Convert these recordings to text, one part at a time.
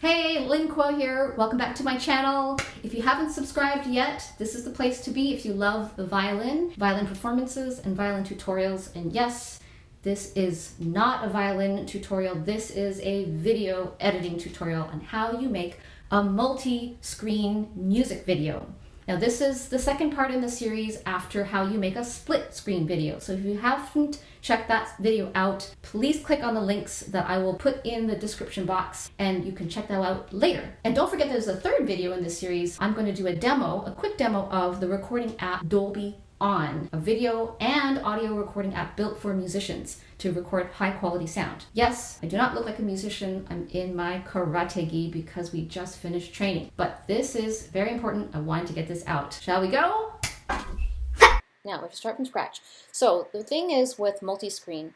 Hey, Lynn Kuo here. Welcome back to my channel. If you haven't subscribed yet, this is the place to be if you love the violin performances, and violin tutorials. And yes, this is not a violin tutorial. This is a video editing tutorial on how you make a multi-screen music video. Now this is the second part in the series after how you make a split screen video. So if you haven't checked that video out, please click on the links that I will put in the description box and you can check that out later. And don't forget there's a third video in this series. I'm going to do a quick demo of the recording app DOLBY, a video and audio recording app built for musicians to record high quality sound. Yes, I do not look like a musician. I'm in my karate gi because we just finished training. But this is very important. I wanted to get this out. Shall we go? Now we have to start from scratch. So the thing is with multi-screen,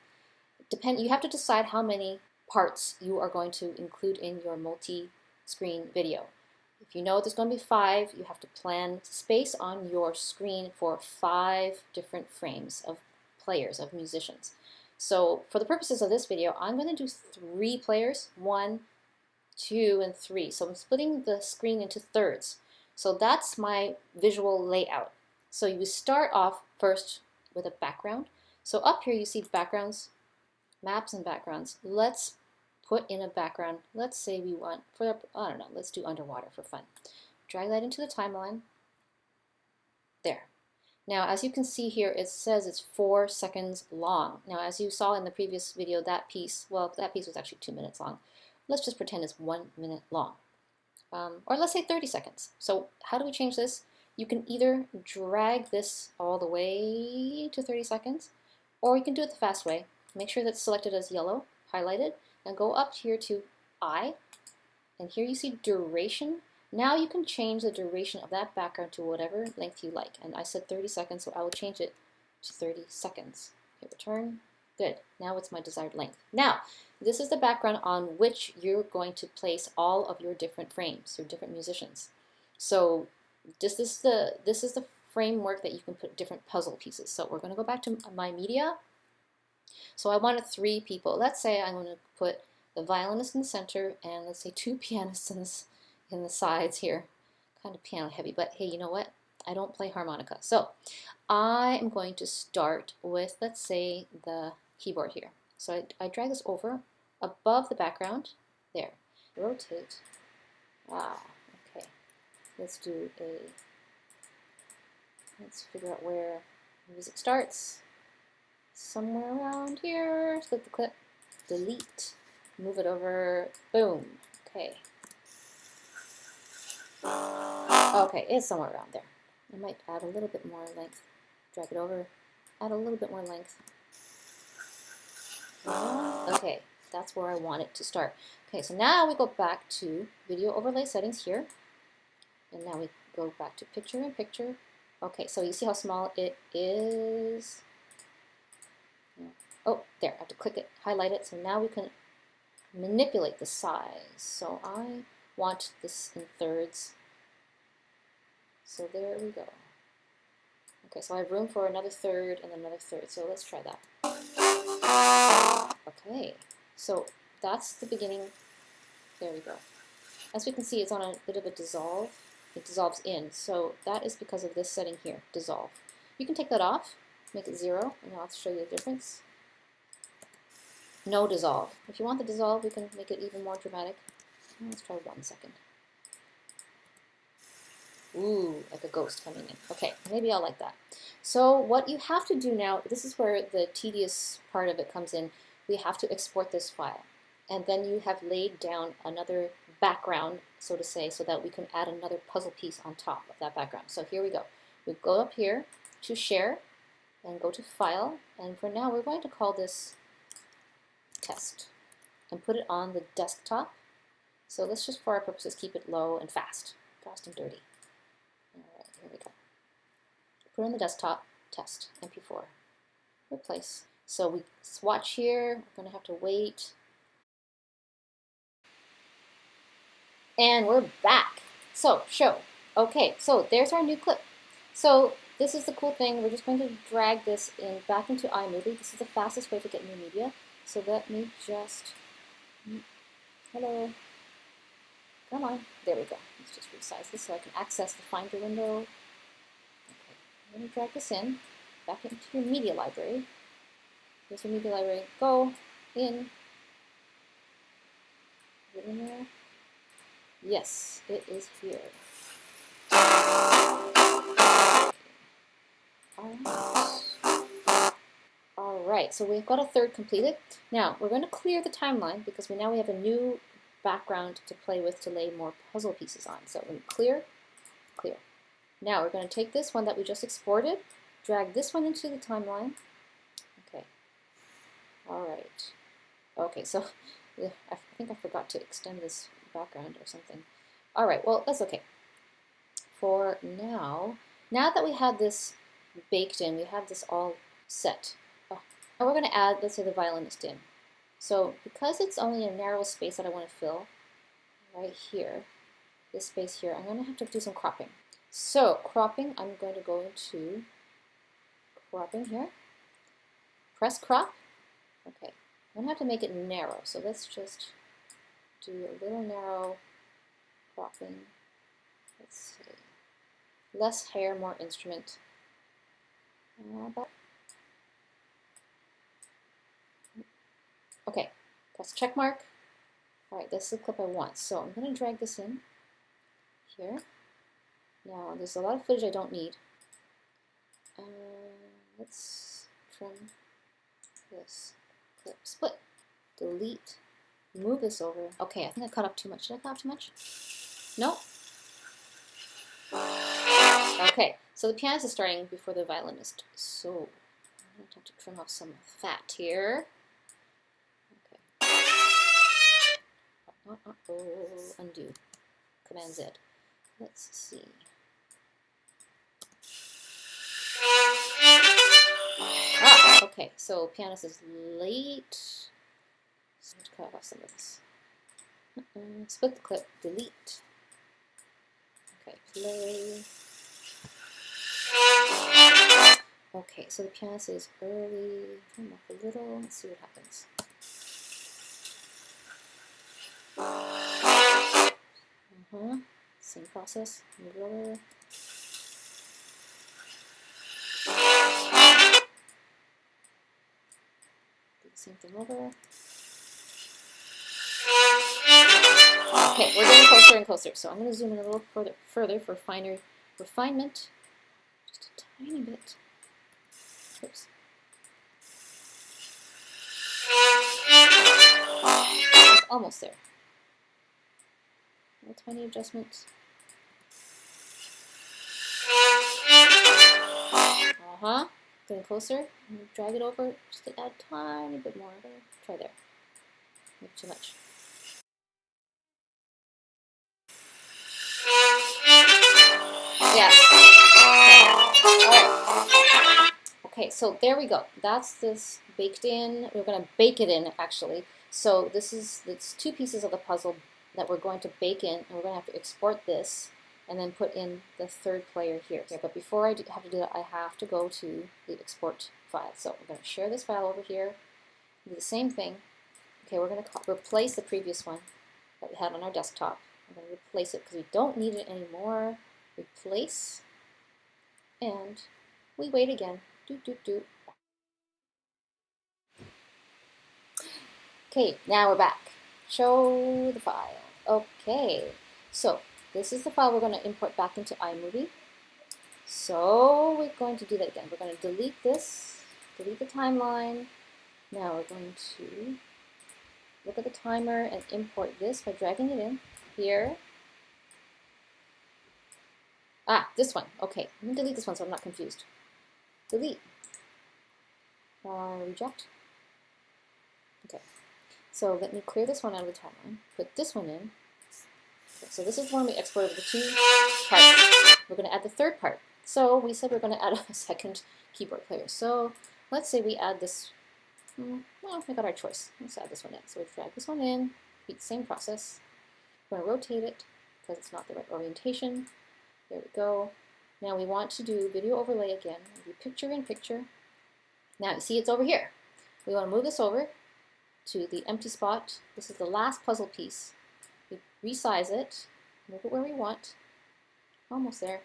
you have to decide how many parts you are going to include in your multi-screen video. If you know there's going to be 5, you have to plan space on your screen for 5 different frames of players, of musicians. So for the purposes of this video, I'm going to do 3 players, 1, 2, and 3. So I'm splitting the screen into thirds. So that's my visual layout. So you start off first with a background. So up here you see backgrounds, maps and backgrounds. Let's put in a background. Let's say we want, I don't know, let's do underwater for fun. Drag that into the timeline. There. Now, as you can see here, it says it's 4 seconds long. Now, as you saw in the previous video, that piece was actually 2 minutes long. Let's just pretend it's 1 minute long. Or let's say 30 seconds. So how do we change this? You can either drag this all the way to 30 seconds, or you can do it the fast way. Make sure that's selected as yellow, highlighted, and go up here to I, and here you see duration. Now you can change the duration of that background to whatever length you like. And I said 30 seconds, so I will change it to 30 seconds. Hit return. Good. Now it's my desired length. Now, this is the background on which you're going to place all of your different frames, your different musicians. So this is the framework that you can put different puzzle pieces. So we're going to go back to my media. So I wanted 3 people. Let's say I'm going to put the violinist in the center and let's say 2 pianists in the sides here. Kind of piano heavy, but hey, you know what? I don't play harmonica. So I am going to start with, let's say, the keyboard here. So I drag this over above the background. There. Rotate. Wow. Okay. Let's figure out where the music starts. Somewhere around here. Split the clip. Delete. Move it over. Boom. Okay. Okay, it's somewhere around there. I might add a little bit more length. Drag it over. Add a little bit more length. Okay, that's where I want it to start. Okay, so now we go back to video overlay settings here. And now we go back to picture in picture. Okay, so you see how small it is? Oh, there, I have to click it, highlight it. So now we can manipulate the size. So I want this in thirds. So there we go. Okay, so I have room for another third and another third. So let's try that. Okay, so that's the beginning. There we go. As we can see, it's on a bit of a dissolve. It dissolves in. So that is because of this setting here, dissolve. You can take that off, make it 0, and I'll show you the difference. No dissolve. If you want the dissolve, we can make it even more dramatic. Let's try 1 second. Ooh, like a ghost coming in. Okay, maybe I'll like that. So what you have to do now, this is where the tedious part of it comes in. We have to export this file. And then you have laid down another background, so to say, so that we can add another puzzle piece on top of that background. So here we go. We go up here to Share and go to File. And for now, we're going to call this Test and put it on the desktop. So let's just, for our purposes, keep it low and fast. Fast and dirty. Alright, here we go. Put it on the desktop, test, MP4. Replace. So we swatch here. We're going to have to wait. And we're back. So, show. Okay, so there's our new clip. So this is the cool thing. We're just going to drag this back into iMovie. This is the fastest way to get new media. So let me just, hello. Come on. There we go. Let's just resize this so I can access the Finder window. Okay, I'm going to drag this in, back into your media library. Here's your media library. Go in. Is it in there? Yes, it is here. All right, so we've got a third completed. Now we're going to clear the timeline because now we have a new background to play with to lay more puzzle pieces on. So we're going to clear, clear. Now we're going to take this one that we just exported, drag this one into the timeline. Okay. All right. Okay, so I think I forgot to extend this background or something. All right, well, that's okay. For now that we have this baked in, we have this all set. Now we're going to add, let's say, the violinist in. So because it's only a narrow space that I want to fill, right here, this space here, I'm going to have to do some cropping. So cropping, I'm going to go into cropping here, press crop. Okay, I'm going to have to make it narrow, so let's just do a little narrow cropping. Let's see, less hair, more instrument. Okay, press check mark. All right, this is the clip I want. So I'm going to drag this in here. Now, there's a lot of footage I don't need. Let's trim this clip. Split. Delete. Move this over. Okay, I think I cut up too much. Did I cut up too much? No? Okay, so the pianist is starting before the violinist. So I'm going to have to trim off some fat here. Undo. Command Z. Let's see. Okay, so pianist is late. So let's cut off some of this. Split the clip. Delete. Okay, play. Okay, so the pianist is early. Trim off a little. Let's see what happens. Same process. Move it over. Do the same thing over. Okay, we're getting closer and closer. So I'm going to zoom in a little further for finer refinement. Just a tiny bit. Oops. It's almost there. A tiny adjustment. Getting closer. And drag it over just to add a tiny bit more. Try there. Not too much. Yes. Okay. All right. Okay, so there we go. That's this baked in. We're going to bake it in, actually. So it's two pieces of the puzzle that we're going to bake in, and we're going to have to export this and then put in the third player here. But before I have to do that, I have to go to the export file. So we're going to share this file over here, do the same thing. Okay, we're going to replace the previous one that we had on our desktop. I'm going to replace it because we don't need it anymore. Replace, and we wait again. Okay, now we're back. Show the file. Okay, so this is the file we're going to import back into iMovie. So we're going to do that again. We're going to delete this, delete the timeline. Now we're going to look at the timer and import this by dragging it in here. This one. Okay, I'm going to delete this one so I'm not confused. Delete. Reject. Okay, so let me clear this one out of the timeline. Put this one in. Okay, so this is the one we exported the two parts. We're going to add the third part. So we said we're going to add a second keyboard player. So let's say we add this. Well, we got our choice. Let's add this one in. So we drag this one in. Repeat the same process. We're going to rotate it because it's not the right orientation. There we go. Now we want to do video overlay again. Do picture in picture. Now you see it's over here. We want to move this over to the empty spot. This is the last puzzle piece. We resize it, move it where we want. Almost there.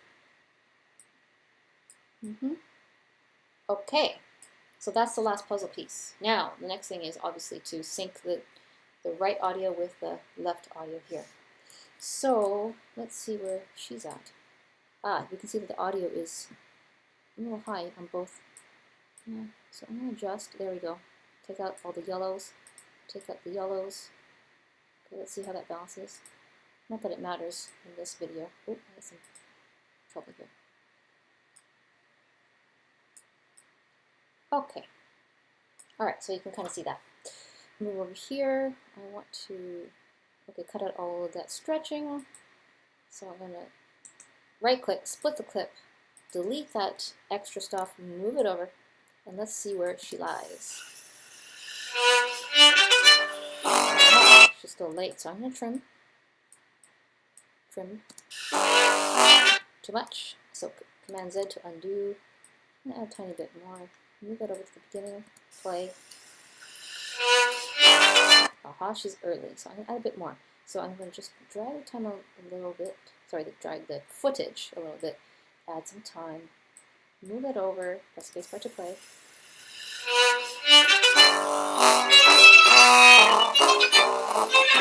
Okay, so that's the last puzzle piece. Now, the next thing is obviously to sync the right audio with the left audio here. So let's see where she's at. You can see that the audio is a little high on both. Yeah, so I'm going to adjust. There we go. Take out all the yellows. Take out the yellows. Okay, let's see how that balances. Not that it matters in this video. Oh, I had some trouble here. Okay. Alright, so you can kind of see that. Move over here. I want to cut out all of that stretching. So I'm going to right click, split the clip, delete that extra stuff, move it over, and let's see where she lies. She's still late, so I'm going to trim. Too much. So Command Z to undo. I'm going to add a tiny bit more. Move that over to the beginning. Play. Aha, she's early, so I'm going to add a bit more. So I'm going to just drag the time a little bit. Sorry, drag the footage a little bit. Add some time. Move it over. Press spacebar to play.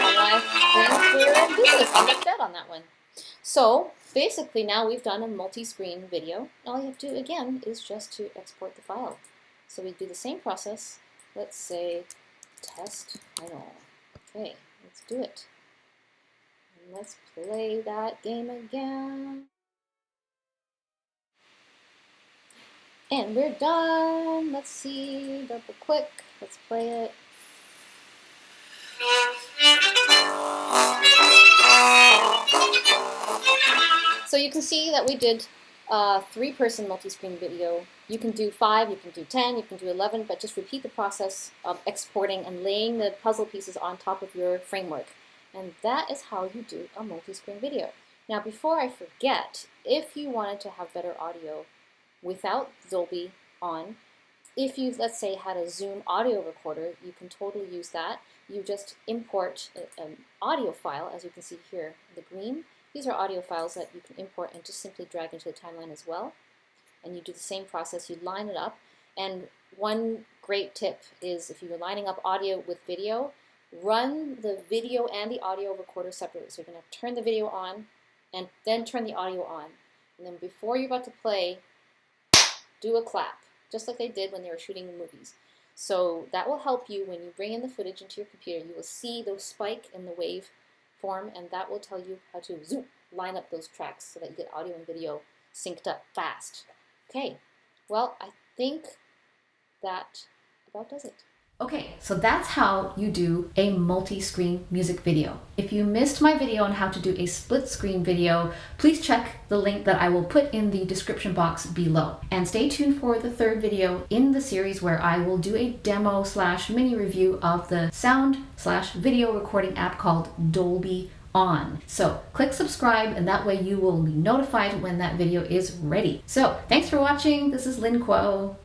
And I think we're in business. I'm not dead on that one. So basically now we've done a multi-screen video. All you have to do again is just to export the file. So we do the same process. Let's say test final. Okay, let's do it. And let's play that game again. And we're done. Let's see, double click. Let's play it. So you can see that we did a 3-person multi-screen video. You can do 5, you can do 10, you can do 11, but just repeat the process of exporting and laying the puzzle pieces on top of your framework. And that is how you do a multi-screen video. Now before I forget, if you wanted to have better audio without Dolby on, if you, let's say, had a Zoom audio recorder, you can totally use that. You just import an audio file, as you can see here, the green. These are audio files that you can import and just simply drag into the timeline as well. And you do the same process, you line it up. And one great tip is if you're lining up audio with video, run the video and the audio recorder separately. So you're going to turn the video on and then turn the audio on. And then before you're about to play, do a clap, just like they did when they were shooting movies. So that will help you when you bring in the footage into your computer. You will see those spike in the wave form, and that will tell you how to zoom, line up those tracks so that you get audio and video synced up fast. Okay, well, I think that about does it. Okay, so that's how you do a multi-screen music video. If you missed my video on how to do a split screen video, please check the link that I will put in the description box below. And stay tuned for the 3rd video in the series where I will do a demo / mini review of the sound / video recording app called Dolby on. So click subscribe and that way you will be notified when that video is ready. So thanks for watching. This is Lynn Kuo.